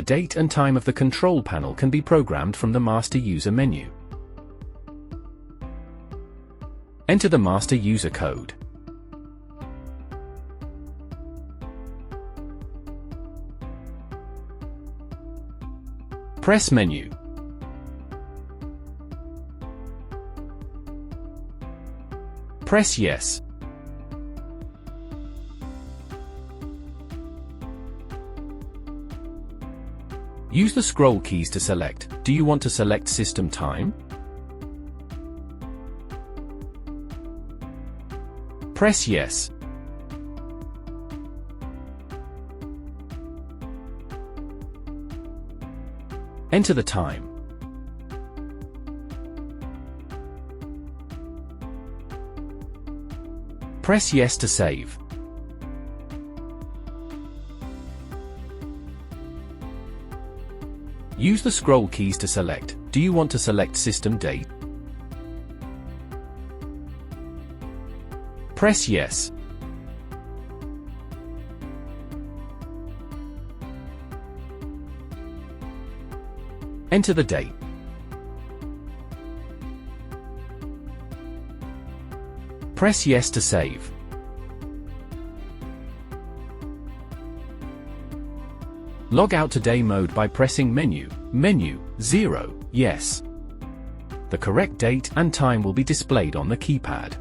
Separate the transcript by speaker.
Speaker 1: The date and time of the control panel can be programmed from the master user menu. Enter the master user code. Press menu. Press yes. Use the scroll keys to select. Do you want to select system time? Press yes. Enter the time. Press yes to save. Use the scroll keys to select. Do you want to select system date? Press yes. Enter the date. Press yes to save. Log out to day mode by pressing menu, 0, yes. The correct date and time will be displayed on the keypad.